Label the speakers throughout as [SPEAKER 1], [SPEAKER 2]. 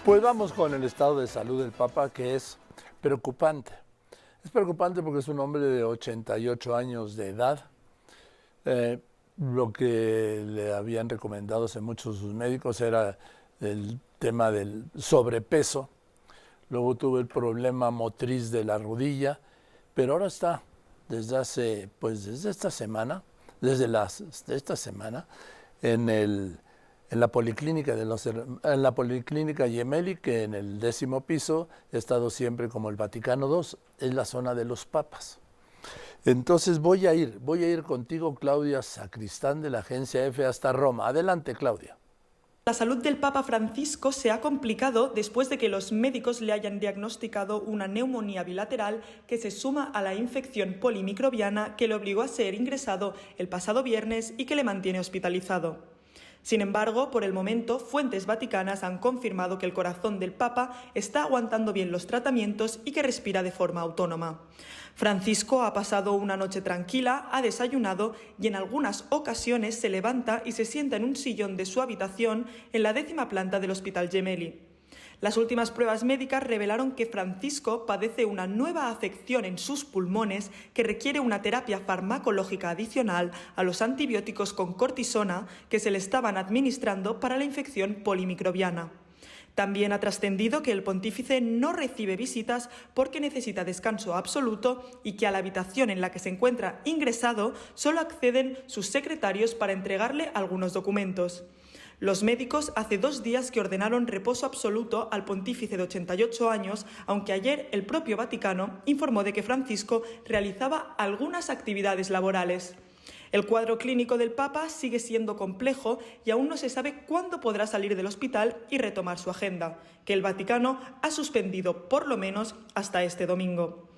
[SPEAKER 1] Pues vamos con el estado de salud del Papa, que es preocupante. Es preocupante porque es un hombre de 88 años de edad. Lo que le habían recomendado hace muchos sus médicos era el tema del sobrepeso. Luego tuvo el problema motriz de la rodilla, pero ahora está desde esta semana, de esta semana, en la policlínica en la policlínica Gemelli, que en el 10º piso he estado siempre como el Vaticano II, es la zona de los papas. Entonces voy a ir contigo, Claudia Sacristán, de la agencia EFE, hasta Roma. Adelante, Claudia.
[SPEAKER 2] La salud del Papa Francisco se ha complicado después de que los médicos le hayan diagnosticado una neumonía bilateral que se suma a la infección polimicrobiana que le obligó a ser ingresado el pasado viernes y que le mantiene hospitalizado. Sin embargo, por el momento, fuentes vaticanas han confirmado que el corazón del Papa está aguantando bien los tratamientos y que respira de forma autónoma. Francisco ha pasado una noche tranquila, ha desayunado y en algunas ocasiones se levanta y se sienta en un sillón de su habitación en la 10ª planta del Hospital Gemelli. Las últimas pruebas médicas revelaron que Francisco padece una nueva afección en sus pulmones que requiere una terapia farmacológica adicional a los antibióticos con cortisona que se le estaban administrando para la infección polimicrobiana. También ha trascendido que el pontífice no recibe visitas porque necesita descanso absoluto y que a la habitación en la que se encuentra ingresado solo acceden sus secretarios para entregarle algunos documentos. Los médicos hace 2 días que ordenaron reposo absoluto al pontífice de 88 años, aunque ayer el propio Vaticano informó de que Francisco realizaba algunas actividades laborales. El cuadro clínico del Papa sigue siendo complejo y aún no se sabe cuándo podrá salir del hospital y retomar su agenda, que el Vaticano ha suspendido por lo menos hasta este domingo.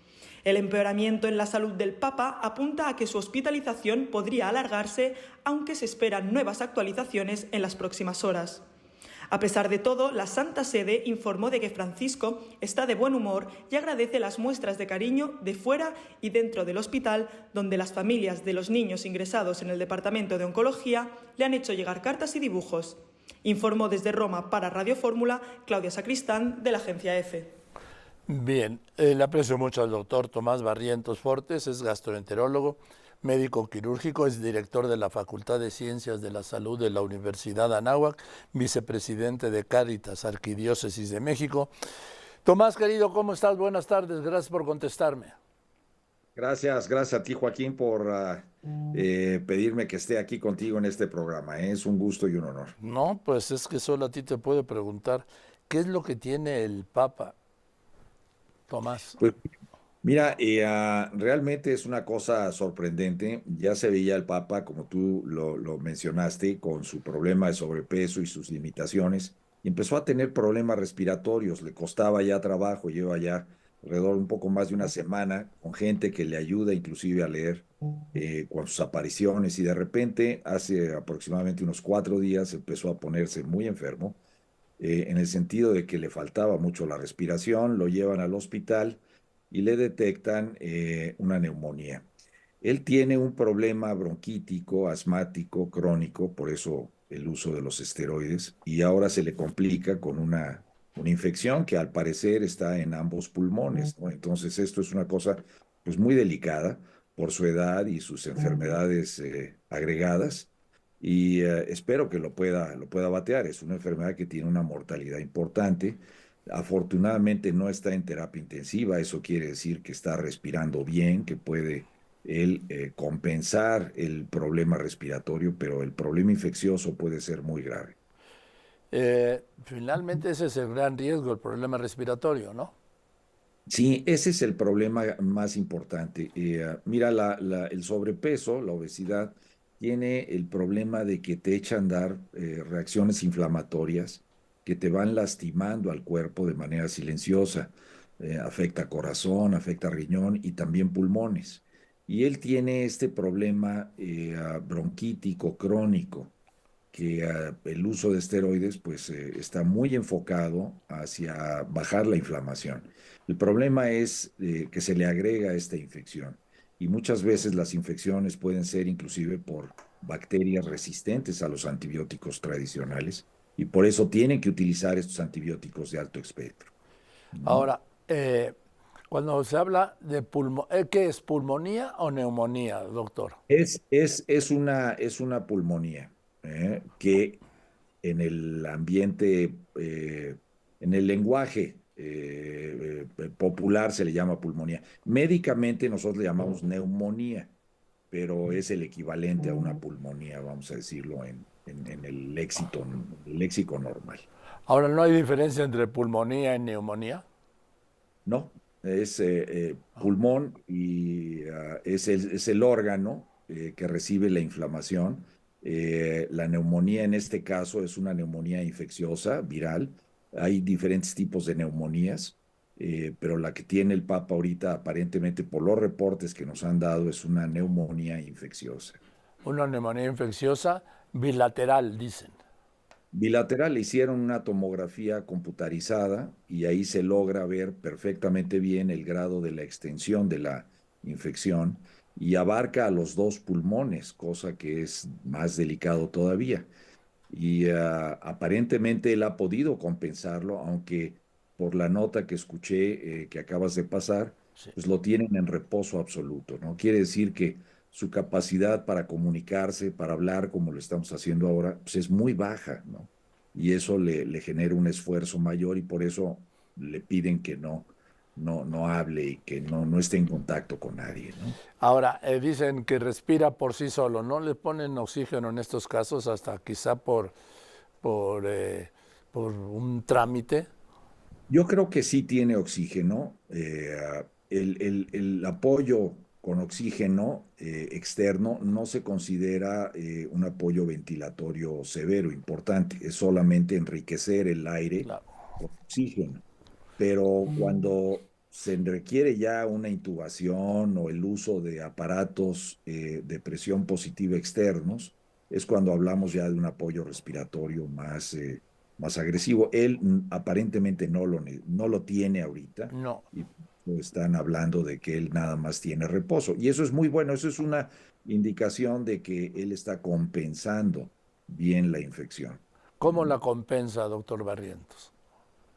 [SPEAKER 2] El empeoramiento en la salud del Papa apunta a que su hospitalización podría alargarse, aunque se esperan nuevas actualizaciones en las próximas horas. A pesar de todo, la Santa Sede informó de que Francisco está de buen humor y agradece las muestras de cariño de fuera y dentro del hospital, donde las familias de los niños ingresados en el Departamento de Oncología le han hecho llegar cartas y dibujos. Informó desde Roma para Radio Fórmula Claudia Sacristán, de la agencia EFE.
[SPEAKER 1] Bien, le aprecio mucho al doctor Tomás Barrientos Fortes, es gastroenterólogo, médico quirúrgico, es director de la Facultad de Ciencias de la Salud de la Universidad Anáhuac, vicepresidente de Cáritas, Arquidiócesis de México. Tomás, querido, ¿cómo estás? Buenas tardes, gracias por contestarme.
[SPEAKER 3] Gracias a ti, Joaquín, por pedirme que esté aquí contigo en este programa. Es un gusto y un honor.
[SPEAKER 1] No, pues es que solo a ti te puedo preguntar, ¿qué es lo que tiene el Papa, Tomás?
[SPEAKER 3] Pues mira, realmente es una cosa sorprendente. Ya se veía el Papa, como tú lo mencionaste, con su problema de sobrepeso y sus limitaciones, y empezó a tener problemas respiratorios. Le costaba ya trabajo, lleva ya alrededor un poco más de una semana con gente que le ayuda inclusive a leer con sus apariciones, y de repente, hace aproximadamente unos 4 días, empezó a ponerse muy enfermo, en el sentido de que le faltaba mucho la respiración. Lo llevan al hospital y le detectan una neumonía. Él tiene un problema bronquítico, asmático, crónico, por eso el uso de los esteroides, y ahora se le complica con una infección que al parecer está en ambos pulmones, ¿no? Entonces esto es una cosa pues muy delicada por su edad y sus enfermedades agregadas, y espero que lo pueda batear. Es una enfermedad que tiene una mortalidad importante. Afortunadamente no está en terapia intensiva, eso quiere decir que está respirando bien, que puede él compensar el problema respiratorio, pero el problema infeccioso puede ser muy grave.
[SPEAKER 1] Finalmente ese es el gran riesgo, el problema respiratorio, ¿no?
[SPEAKER 3] Sí, ese es el problema más importante. Mira, el sobrepeso, la obesidad, tiene el problema de que te echa a andar reacciones inflamatorias que te van lastimando al cuerpo de manera silenciosa. Afecta corazón, afecta riñón y también pulmones. Y él tiene este problema bronquítico crónico, que el uso de esteroides pues está muy enfocado hacia bajar la inflamación. El problema es que se le agrega esta infección, y muchas veces las infecciones pueden ser inclusive por bacterias resistentes a los antibióticos tradicionales, y por eso tienen que utilizar estos antibióticos de alto espectro.
[SPEAKER 1] Ahora, cuando se habla de pulmón, ¿qué es pulmonía o neumonía, doctor?
[SPEAKER 3] Es una pulmonía que en el ambiente, en el lenguaje popular se le llama pulmonía. Médicamente nosotros le llamamos neumonía, pero es el equivalente a una pulmonía, vamos a decirlo, en el léxico normal.
[SPEAKER 1] Ahora, ¿no hay diferencia entre pulmonía y neumonía?
[SPEAKER 3] ¿No? Es pulmón y es el órgano que recibe la inflamación. La neumonía en este caso es una neumonía infecciosa, viral. Hay diferentes tipos de neumonías, pero la que tiene el Papa ahorita, aparentemente por los reportes que nos han dado, es una neumonía infecciosa.
[SPEAKER 1] Una neumonía infecciosa bilateral, dicen.
[SPEAKER 3] Bilateral, le hicieron una tomografía computarizada y ahí se logra ver perfectamente bien el grado de la extensión de la infección y abarca a los dos pulmones, cosa que es más delicado todavía. Y aparentemente él ha podido compensarlo, aunque por la nota que escuché que acabas de pasar,
[SPEAKER 1] Sí.
[SPEAKER 3] pues lo tienen en reposo absoluto, ¿no? Quiere decir que su capacidad para comunicarse, para hablar como lo estamos haciendo ahora, pues es muy baja, ¿no? Y eso le genera un esfuerzo mayor y por eso le piden que no hable y que no esté en contacto con nadie, ¿no?
[SPEAKER 1] Ahora, dicen que respira por sí solo, ¿no le ponen oxígeno en estos casos hasta quizá por, eh, por un trámite?
[SPEAKER 3] Yo creo que sí tiene oxígeno. El apoyo con oxígeno externo no se considera un apoyo ventilatorio severo, importante. Es solamente enriquecer el aire
[SPEAKER 1] Claro.
[SPEAKER 3] con oxígeno. Pero cuando se requiere ya una intubación o el uso de aparatos de presión positiva externos, es cuando hablamos ya de un apoyo respiratorio más agresivo. Él aparentemente no lo tiene ahorita
[SPEAKER 1] No.
[SPEAKER 3] y están hablando de que él nada más tiene reposo. Y eso es muy bueno, eso es una indicación de que él está compensando bien la infección.
[SPEAKER 1] ¿Cómo la compensa, doctor Barrientos?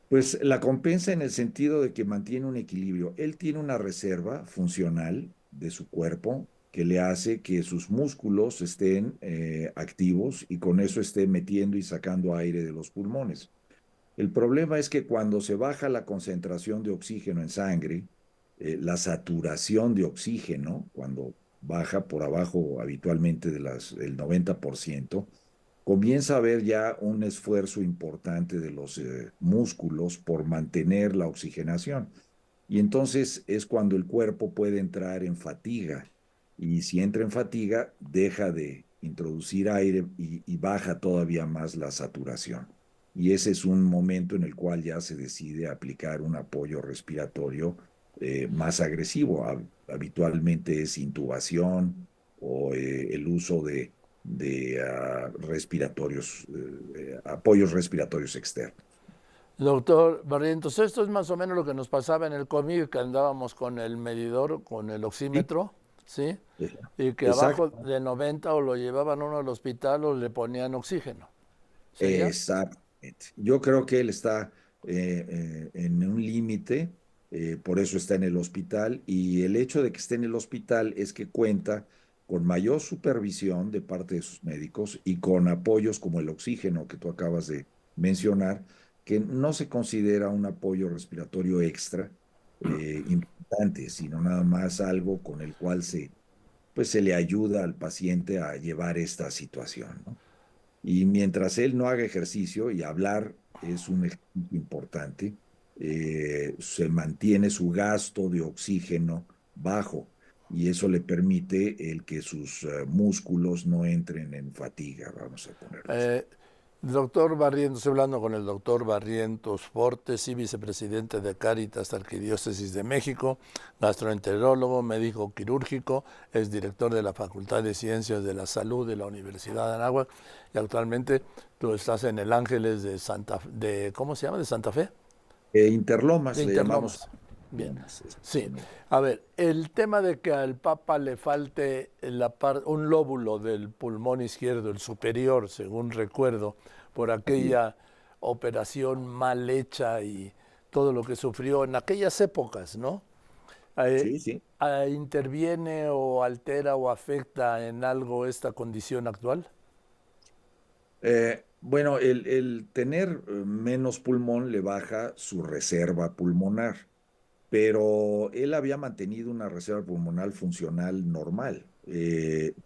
[SPEAKER 3] Pues la compensa en el sentido de que mantiene un equilibrio. Él tiene una reserva funcional de su cuerpo que le hace que sus músculos estén activos y con eso esté metiendo y sacando aire de los pulmones. El problema es que cuando se baja la concentración de oxígeno en sangre, la saturación de oxígeno, cuando baja por abajo habitualmente del 90%, comienza a haber ya un esfuerzo importante de los músculos por mantener la oxigenación. Y entonces es cuando el cuerpo puede entrar en fatiga. Y si entra en fatiga, deja de introducir aire y baja todavía más la saturación. Y ese es un momento en el cual ya se decide aplicar un apoyo respiratorio más agresivo. Habitualmente es intubación o el uso de respiratorios, apoyos respiratorios externos.
[SPEAKER 1] Doctor Barrientos, esto es más o menos lo que nos pasaba en el COVID, que andábamos con el medidor, con el
[SPEAKER 3] Sí,
[SPEAKER 1] oxímetro, ¿sí? Y que abajo
[SPEAKER 3] exacto,
[SPEAKER 1] de 90 o lo llevaban uno al hospital o le ponían oxígeno. ¿Sería?
[SPEAKER 3] exactamente. Yo creo que él está en un límite, por eso está en el hospital, y el hecho de que esté en el hospital es que cuenta con mayor supervisión de parte de sus médicos y con apoyos como el oxígeno que tú acabas de mencionar, que no se considera un apoyo respiratorio extra importante, sino nada más algo con el cual pues se le ayuda al paciente a llevar esta situación, ¿no? Y mientras él no haga ejercicio, y hablar es un ejercicio importante, se mantiene su gasto de oxígeno bajo y eso le permite el que sus músculos no entren en fatiga, vamos a ponerlo así.
[SPEAKER 1] Eh, Doctor Barrientos, estoy hablando con el doctor Barrientos Fortes, y vicepresidente de Cáritas Arquidiócesis de México, gastroenterólogo, médico quirúrgico, es director de la Facultad de Ciencias de la Salud de la Universidad de Anáhuac y actualmente tú estás en el Ángeles de ¿cómo se llama? ¿De Santa Fe? De
[SPEAKER 3] Interlomas, le llamamos.
[SPEAKER 1] Interlomas. Bien. Sí.
[SPEAKER 3] Exactamente.
[SPEAKER 1] A ver, el tema de que al Papa le falte un lóbulo del pulmón izquierdo, el superior, según recuerdo, por
[SPEAKER 3] Así es.
[SPEAKER 1] aquella operación mal hecha y todo lo que sufrió en aquellas épocas, ¿no? Eh,
[SPEAKER 3] Sí, sí.
[SPEAKER 1] ¿Interviene o altera o afecta en algo esta condición actual?
[SPEAKER 3] Bueno, el tener menos pulmón le baja su reserva pulmonar, pero él había mantenido una reserva pulmonar funcional normal.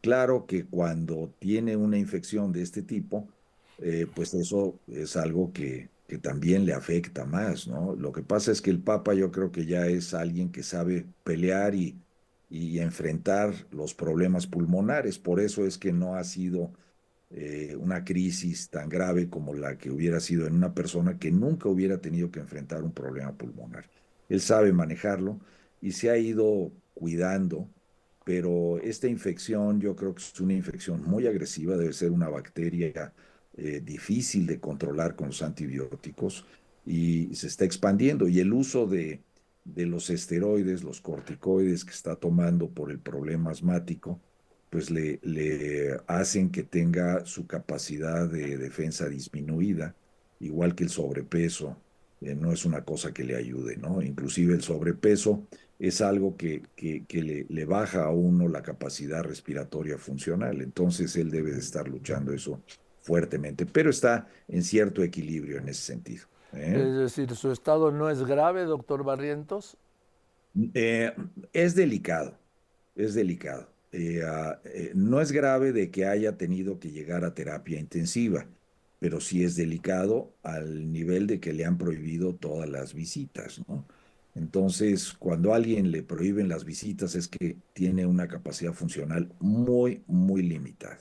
[SPEAKER 3] Claro que cuando tiene una infección de este tipo, pues eso es algo que también le afecta más, ¿no? Lo que pasa es que el Papa yo creo que ya es alguien que sabe pelear y enfrentar los problemas pulmonares, por eso es que no ha sido una crisis tan grave como la que hubiera sido en una persona que nunca hubiera tenido que enfrentar un problema pulmonar. Él sabe manejarlo y se ha ido cuidando, pero esta infección yo creo que es una infección muy agresiva, debe ser una bacteria difícil de controlar con los antibióticos y se está expandiendo y el uso de los esteroides, los corticoides que está tomando por el problema asmático, pues le hacen que tenga su capacidad de defensa disminuida, igual que el sobrepeso. No es una cosa que le ayude, ¿no? Inclusive el sobrepeso es algo que le baja a uno la capacidad respiratoria funcional. Entonces él debe de estar luchando eso fuertemente, pero está en cierto equilibrio en ese sentido. ¿Eh?
[SPEAKER 1] Es decir, su estado no es grave, doctor Barrientos.
[SPEAKER 3] Eh, es delicado, es delicado. No es grave de que haya tenido que llegar a terapia intensiva, pero sí es delicado al nivel de que le han prohibido todas las visitas, ¿no? Entonces, cuando a alguien le prohíben las visitas es que tiene una capacidad funcional muy, muy limitada.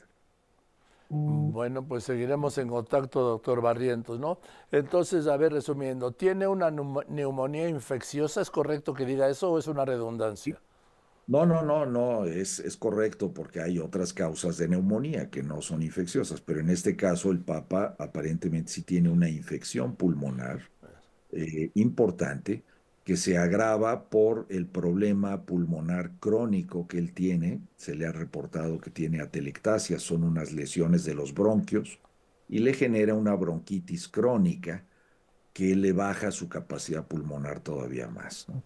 [SPEAKER 1] Bueno, pues seguiremos en contacto, doctor Barrientos, ¿no? Entonces, a ver, resumiendo, ¿tiene una neumonía infecciosa? ¿Es correcto que diga eso o es una redundancia?
[SPEAKER 3] No, no, no, no, es correcto porque hay otras causas de neumonía que no son infecciosas, pero en este caso el Papa aparentemente sí tiene una infección pulmonar importante que se agrava por el problema pulmonar crónico que él tiene. Se le ha reportado que tiene atelectasia, son unas lesiones de los bronquios y le genera una bronquitis crónica que le baja su capacidad pulmonar todavía más, ¿no?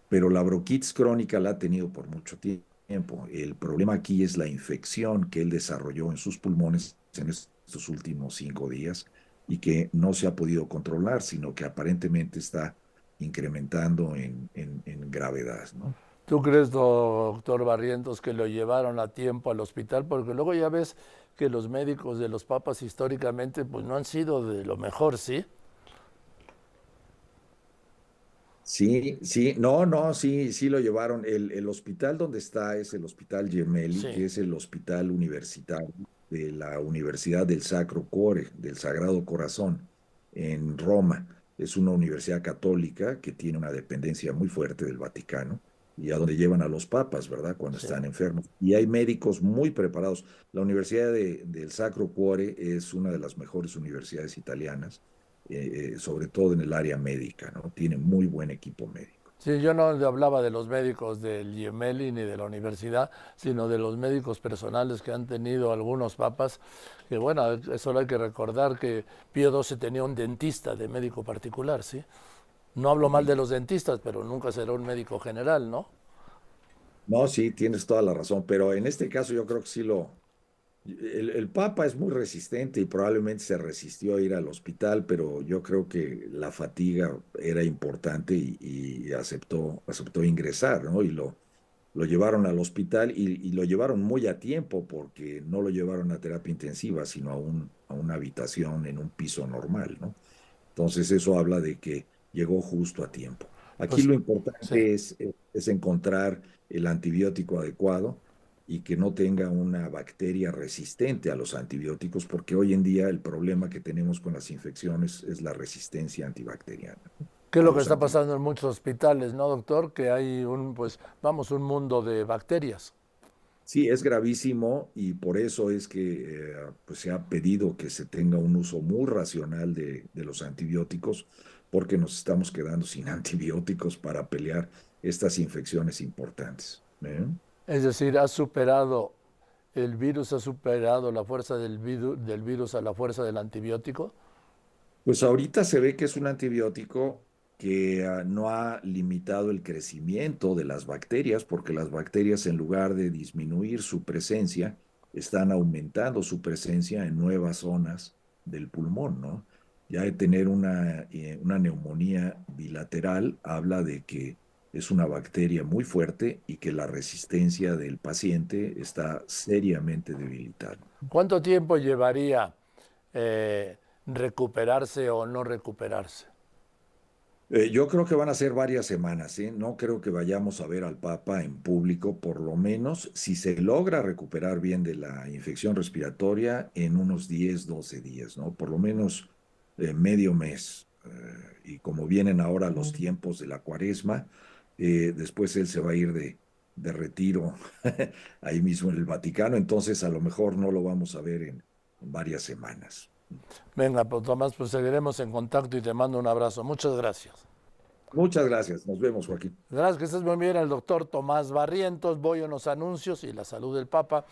[SPEAKER 3] Pero la bronquitis crónica la ha tenido por mucho tiempo. El problema aquí es la infección que él desarrolló en sus pulmones en estos últimos 5 días y que no se ha podido controlar, sino que aparentemente está incrementando en gravedad, ¿no?
[SPEAKER 1] ¿Tú crees, doctor Barrientos, que lo llevaron a tiempo al hospital? Porque luego ya ves que los médicos de los papas históricamente pues no han sido de lo mejor, ¿sí?
[SPEAKER 3] Sí, sí, no, no, sí, sí lo llevaron. El hospital donde está es el Hospital Gemelli,
[SPEAKER 1] Sí.
[SPEAKER 3] que es el hospital universitario de la Universidad del Sacro Cuore, del Sagrado Corazón, en Roma. Es una universidad católica que tiene una dependencia muy fuerte del Vaticano y a donde llevan a los papas, ¿verdad? Cuando
[SPEAKER 1] Sí.
[SPEAKER 3] están enfermos. Y hay médicos muy preparados. La Universidad del Sacro Cuore es una de las mejores universidades italianas sobre todo en el área médica, ¿no? Tiene muy buen equipo médico.
[SPEAKER 1] Sí, yo no le hablaba de los médicos del Gemelli ni de la universidad, sino de los médicos personales que han tenido algunos papas, que bueno, eso hay que recordar que Pío XII tenía un dentista de médico particular, ¿sí? No hablo mal
[SPEAKER 3] Sí.
[SPEAKER 1] de los dentistas, pero nunca será un médico general, ¿no?
[SPEAKER 3] No, sí, tienes toda la razón, pero en este caso yo creo que sí el Papa es muy resistente y probablemente se resistió a ir al hospital, pero yo creo que la fatiga era importante y aceptó ingresar, ¿no? Y lo llevaron al hospital y lo llevaron muy a tiempo porque no lo llevaron a terapia intensiva, sino a una habitación en un piso normal, ¿no? Entonces eso habla de que llegó justo a tiempo. Aquí
[SPEAKER 1] Pues
[SPEAKER 3] lo
[SPEAKER 1] sí.
[SPEAKER 3] importante es encontrar el antibiótico adecuado y que no tenga una bacteria resistente a los antibióticos, porque hoy en día el problema que tenemos con las infecciones es la resistencia antibacteriana, ¿no?
[SPEAKER 1] ¿Qué es
[SPEAKER 3] A
[SPEAKER 1] lo que
[SPEAKER 3] los
[SPEAKER 1] está
[SPEAKER 3] antibióticos.
[SPEAKER 1] pasando en muchos hospitales, no, doctor? Que hay un, pues, vamos, un mundo de bacterias.
[SPEAKER 3] Sí, es gravísimo y por eso es que pues se ha pedido que se tenga un uso muy racional de los antibióticos, porque nos estamos quedando sin antibióticos para pelear estas infecciones importantes. ¿Eh?
[SPEAKER 1] Es decir, ha superado ¿El virus ha superado la fuerza del virus a la fuerza del antibiótico?
[SPEAKER 3] Pues ahorita se ve que es un antibiótico que no ha limitado el crecimiento de las bacterias, porque las bacterias, en lugar de disminuir su presencia, están aumentando su presencia en nuevas zonas del pulmón, ¿no? Ya de tener una neumonía bilateral habla de que es una bacteria muy fuerte y que la resistencia del paciente está seriamente debilitada.
[SPEAKER 1] ¿Cuánto tiempo llevaría recuperarse o no recuperarse?
[SPEAKER 3] Yo creo que van a ser varias semanas, ¿eh? No creo que vayamos a ver al Papa en público, por lo menos si se logra recuperar bien de la infección respiratoria en unos 10, 12 días, ¿no? Por lo menos medio mes. Y como vienen ahora los tiempos de la cuaresma, después él se va a ir de retiro ahí mismo en el Vaticano, entonces a lo mejor no lo vamos a ver en varias semanas.
[SPEAKER 1] Venga, pues Tomás, pues seguiremos en contacto y te mando un abrazo. Muchas gracias.
[SPEAKER 3] Muchas gracias. Nos vemos, Joaquín.
[SPEAKER 1] Gracias, que estés muy bien. El doctor Tomás Barrientos. Voy a unos anuncios y la salud del Papa.